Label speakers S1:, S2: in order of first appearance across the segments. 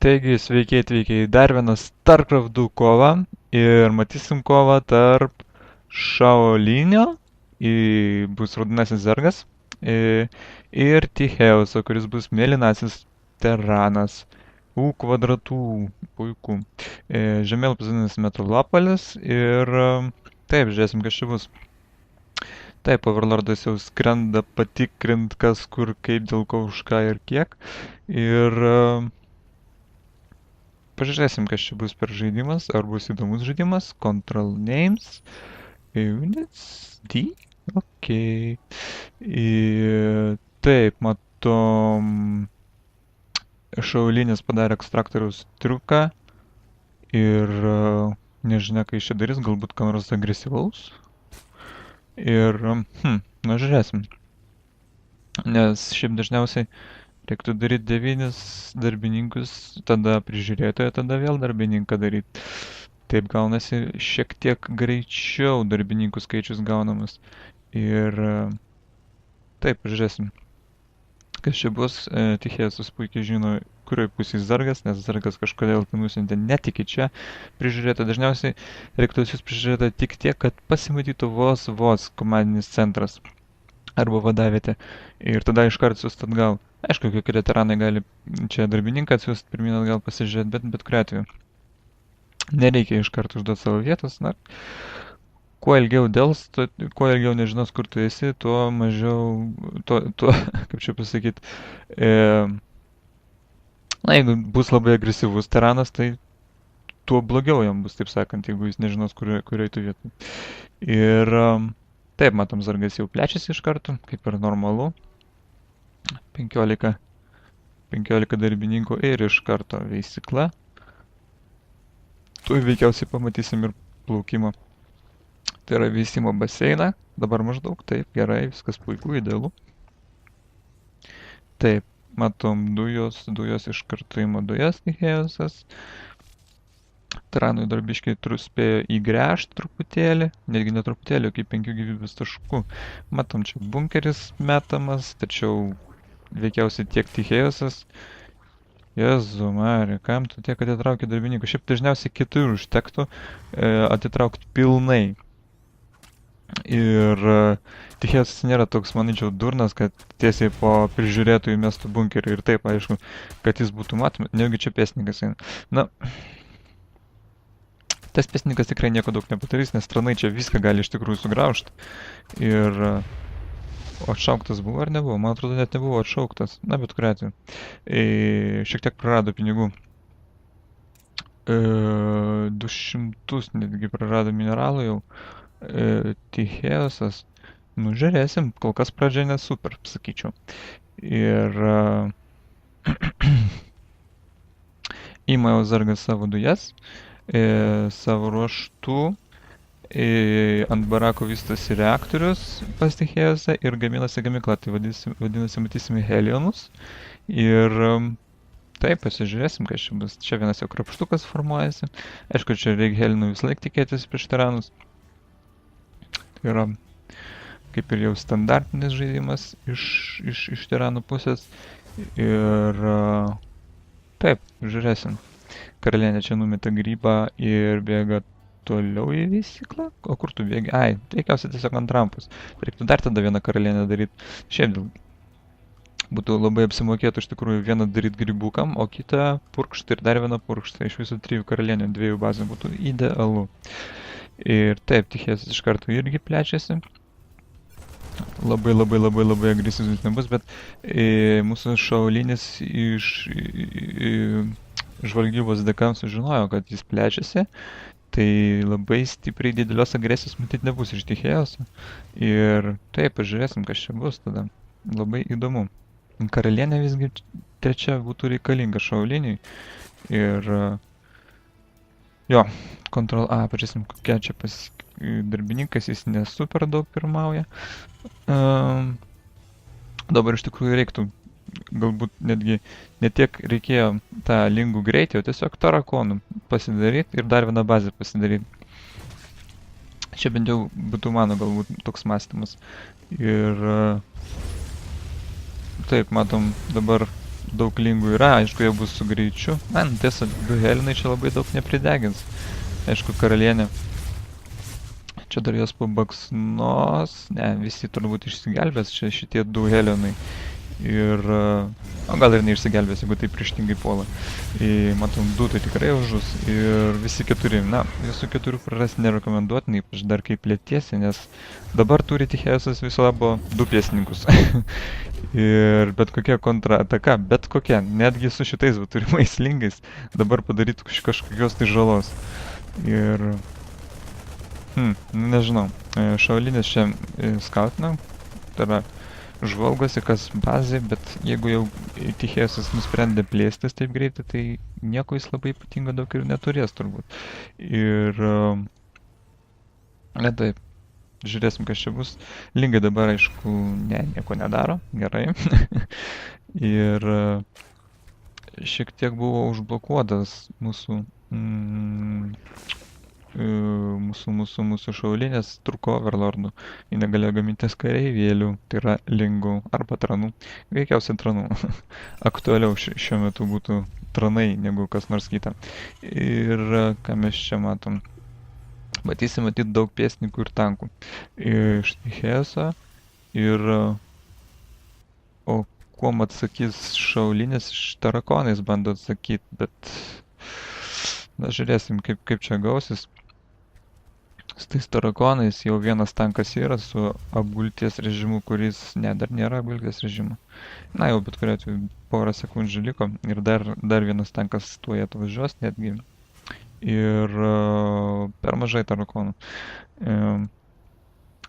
S1: Taigi, sveiki atvykę į dar vieną StarCraft 2 kovą ir matysim kovą tarp Šaolinio, bus raudonasis zergas, ir Ticheuso, kuris bus mėlynasis teranas. U kvadratų, puiku. Žemėlapis vadinasi Metrolopolis ir taip, žiūrėsim, kas čia bus. Taip, Overlordas jau skrenda patikrint, kas kur, kaip, dėl ko, už ką ir kiek. Ir pažiūrėsim, kas čia bus per žaidimas, ar bus įdomus žaidimas. Control names, units, D, ok. Taip, matom, Šaulinis padarė ekstraktoriaus triuką ir nežinia, ką jis čia darys, galbūt ką nors agresyvaus. Ir, na žiūrėsim. Nes šiaip dažniausiai reiktų daryti 9 darbininkus, tada prižiūrėtoją, tada vėl darbininką daryti. Taip gaunasi šiek tiek greičiau darbininkų skaičius gaunamas. Ir taip, žiūrėsim. Kas čia bus, Tichėsus puikiai žino, kurioj pusėje zargas, nes zargas kažkodėl tai nusintė net iki čia prižiūrėta. Dažniausiai reiktų jūs prižiūrėta tik tiek, kad pasimatytų vos komandinis centras arba vadavietė. Ir tada iškart siūst atgal. Aišku, kai kurie tiranai gali čia darbininką atsiųst pirmin atgal pasižiūrėti, bet kuriuo atveju. Nereikia iškart užduoti savo vietos. Na, kuo ilgiau dėls, kuo ilgiau nežinos, kur tu esi, tuo mažiau, kaip čia pasakyti, na, jeigu bus labai agresyvus tiranas, tai tuo blogiau jam bus, taip sakant, jeigu jis nežinos, kurioj tu vietai. Ir taip, matom, zargas jau plečiasi iš karto, kaip ir normalu. 15 darbininkų ir iš karto veisykla. Tu veikiausiai pamatysim ir plaukimą. Tai yra veisimo baseiną. Dabar maždaug taip, gerai, viskas puiku, idealu. Taip, matom dujos iš karto ima dujas Tichėjusas. Tiranui darbiškiai spėjo įgręžti truputėlį, netgi ne truputėlį, kaip 5 gyvybės taškų. Matom, čia bunkeris metamas, tačiau veikiausiai tiek Tichėjusas. Jezu, Marija, kam tu tiek atitrauki darbininkų? Šiaip dažniausiai 4 užtektų atitraukti pilnai. Ir Tichėjusas nėra toks, manyčiau, durnas, kad tiesiai po prižiūrėtojų mestų bunkerį. Ir taip, aišku, kad jis būtų matomas, negi čia pėstininkas eina. Na, tas pėstininkas tikrai nieko daug nepadarys, nes tranai čia viską gali iš tikrųjų sugraužti. Ir atšauktas buvo ar nebuvo? Man atrodo, net nebuvo atšauktas. Na, bet kuriuo atveju. Šiek tiek prarado pinigų. 200 netgi prarado mineralų jau. Tichėjusas. Nu, žiūrėsim. Kol kas pradžia ne super, sakyčiau. Ir ima jau zargas savo dujas. Savo ruoštų. Ant barako vystosi reaktorius pas Tichėjusą ir gaminasi gamykla, tai vadinasi, matysime helionus. Ir taip, pasižiūrėsim, kas čia bus. Čia vienas jau krapštukas formuojasi. Aišku, čia reikia helinų vis laik tikėtis prieš tiranus. Tai yra kaip ir jau standartinis žaidimas iš tiranų pusės. Ir taip, žiūrėsim. Karalienė čia numetė grybą ir bėga toliau į vystyklą? O kur tu bėgi? Ai, veikiausiai tiesiog ant rampos. Reiktų dar tada vieną karalienę daryti. Šiaip būtų labai apsimokėtų iš tikrųjų vieną daryti grybukam, o kitą purkštą ir dar vieną purkštą. Iš visų 3 karalienių, 2 bazų būtų idealu. Ir taip, Tichėjusas iš karto irgi plečiasi. Labai agresyvus nebus, bet mūsų Šaulinis iš žvalgybos dėkams sužinojo, kad jis plečiasi. Tai labai stipriai didelios agresijos matyti nebus iš Tichėjuso. Ir taip, pažiūrėsim, kas čia bus tada. Labai įdomu. Karalienė visgi trečia būtų reikalinga Šauliniui. Ir jo, Ctrl A, pažiūrėsim, kokia čia darbininkas, jis nesuper daug pirmauja. Dabar iš tikrųjų reiktų, galbūt netgi ne tiek reikėjo tą lingų greitį, o tiesiog tarakonų pasidaryti ir dar vieną bazę pasidaryti. Čia bent jau būtų mano galbūt toks mąstymas. Ir taip, matom, dabar daug lingų yra, aišku, jie bus su greičiu. Man, tiesa, 2 helinai čia labai daug nepridegins. Aišku, karalienė. Čia dar jos pabaksnos. Ne, visi turbūt išsigelbės, čia šitie 2 helinai. Ir, o gal ir neišsigelbės, jeigu tai prieštingai puola. Matom, 2 tai tikrai užžus ir visi 4. Na, visų 4 prarasti nerekomenduotinai, ypač dar kaip plėtiesi, nes dabar turi Tichėjusas viso labo 2 pėstininkus. Ir bet kokia kontrataka, bet kokia, netgi su šitais turimais lingais, dabar padarytų kažkokios tai žalos. Ir, nežinau, šaulinis čia skautina, tai yra žvalgosi, kas bazė, bet jeigu jau Tichėjusas nusprendė plėstis taip greitai, tai nieko jis labai ypatingo daug ir neturės turbūt. Ir, taip, žiūrėsim, kas čia bus. Lingai dabar, aišku, nieko nedaro, gerai. Ir šiek tiek buvo užblokuotas mūsų šaulinės truko overlordų. Jie negalėjo gamintis kareivėlių, tai yra lingų arba tranų. Veikiausiai tranų. Aktualiau šiuo metu būtų tranai negu kas nors kita. Ir ką mes čia matom? Matysim daug pėstininkų ir tankų. Iš Tichėjuso ir... O kuom atsakys šaulinis, iš tarakonais bando atsakyti, bet... Na, žiūrėsim, kaip čia gausis. Su tais tarakonais jau vienas tankas yra su apgulties režimu, kuris... Ne, dar nėra apgulties režimo. Na, jau bet kuriuo atveju porą sekundžių liko ir dar vienas tankas tuoj atvažiuos netgi. Ir per mažai tarakonų.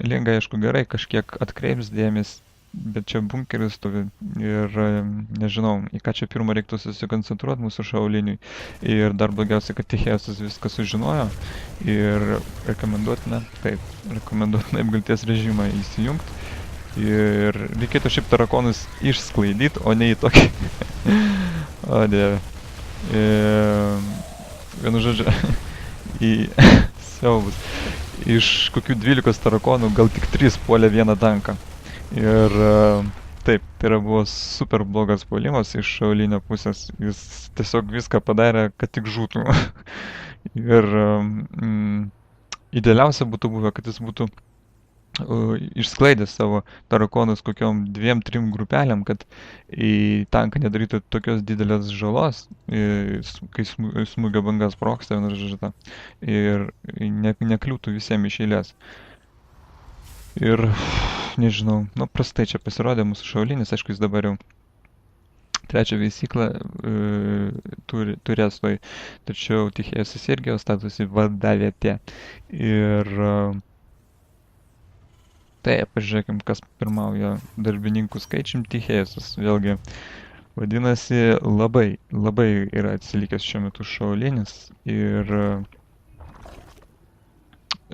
S1: Lingai, aišku, gerai, kažkiek atkreips dėmesį, bet čia bunkeris stovi ir nežinau, į ką čia pirmą reiktų susikoncentruoti mūsų šauliniui. Ir dar blogiausia, kad Tichėjusas viską sužinojo ir rekomenduotina apgulties režimą įsijungti. Ir reikėtų šiaip tarakonus išsklaidyti, o ne į tokį. O dieve. Vienu žodžiu, į siaubus. Iš kokių 12 tarakonų gal tik 3 puolė vieną tanką. Ir taip, tai buvo super blogas puolimas iš šaulinio pusės. Jis tiesiog viską padarė, kad tik žūtų. Ir idealiausia būtų buvę, kad jis būtų išsklaidęs savo tarakonus kokiom 2-3 grupelėm, kad į tanką nedarytų tokios didelės žalos, kai smūgio banga sprogsta vienu žodžiu, ir nekliūtų visiems iš eilės. Ir nežinau, prastai čia pasirodė mūsų šaulinis, aišku, jis dabar jau 3 veisyklą turės toj, tačiau Tichėjusas irgi jau statosi vadavietė. Ir taip, pažiūrėkim, kas pirmauja darbininkų skaičium. Tichėjusas, vėlgi, vadinasi, labai yra atsilikęs šiuo metu šaulinis ir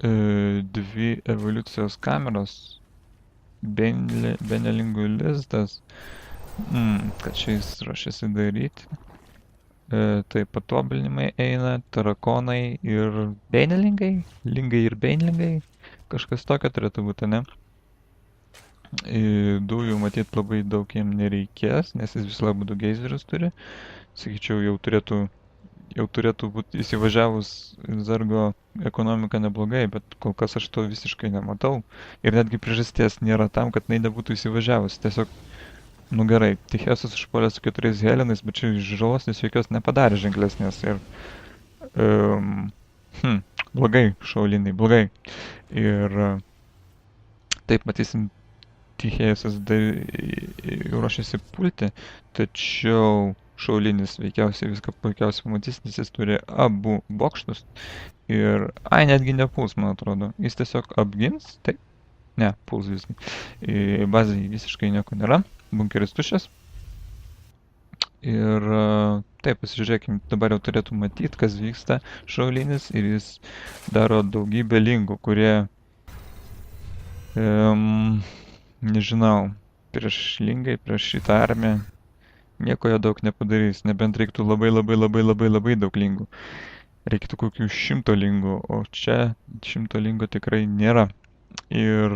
S1: 2 evoliucijos kameros, benelingų lizdas, kad čia jis ruošiasi daryti. Tai patobulinimai eina, tarakonai ir benelingai, lingai ir benelingai, kažkas tokio turėtų būti, ne? Dujų matyt labai daug jiem nereikės, nes jis vis labiau 2 geizerius turi. Sakyčiau, jau turėtų būti įsivažiavus Zargo ekonomika neblogai, bet kol kas aš to visiškai nematau. Ir netgi priežasties nėra tam, kad jinai nebūtų įsivažiavus. Tiesiog, gerai, Tichėjusas užpuolė su 4 helinais, bet čia žalos jis jokios nepadarė ženklesnės. Ir blogai, šauliniai, blogai. Ir taip, matysim, Tichėjusas ruošiasi pulti, tačiau šaulinis veikiausiai viską puikiausiai pamatys, nes jis turi abu bokštus ir, netgi nepuls, man atrodo. Jis tiesiog apgins, taip, ne, puls visgi. Bazai visiškai nieko nėra, bunkeris tuščias. Ir taip, pasižiūrėkim, dabar jau turėtų matyti, kas vyksta šaulinis ir jis daro daugybę lingų, kurie, nežinau, prieš šitą armiją nieko jo daug nepadarys, nebent reiktų labai daug lingų. Reiktų kokių 100 lingų, o čia 100 lingų tikrai nėra. Ir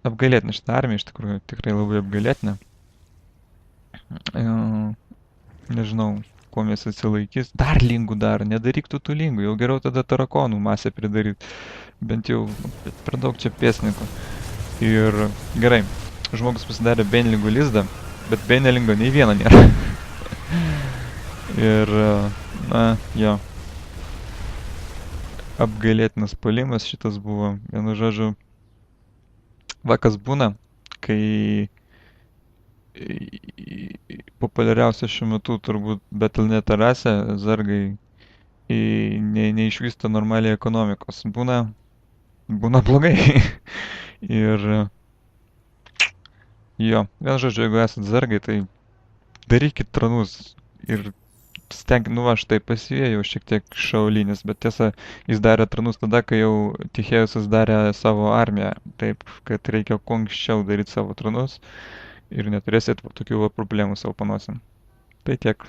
S1: apgailėtina šitą armiją, iš tikrųjų, tikrai labai apgailėtina. E, Nežinau, kuo mes atsilaikys. Dar lingų dar, nedaryk tų lingų, jau geriau tada tarakonų masę pridaryt. Bent jau per daug čia pėsnikų. Ir gerai, žmogus pasidarė benlingų lizdą, bet benelingo nei vieno nėra. Ir, na, jo, apgailėtinas puolimas šitas buvo. Vienu žodžiu, va kas būna, kai populiariausia šiuo metu turbūt Battle.net rasė, zargai neišvysto normaliai ekonomikos. Būna blogai. Ir jo, vien žodžiu, jeigu esat zargai, tai darykit tranus ir nu va, štai pasivėjau šiek tiek šaulinis, bet tiesa, jis darė tranus tada, kai jau Tichėjusas darė savo armiją. Taip, kad reikia kuo anksčiau daryti savo tranus ir neturėsit tokių va problemų savo panosim. Tai tiek.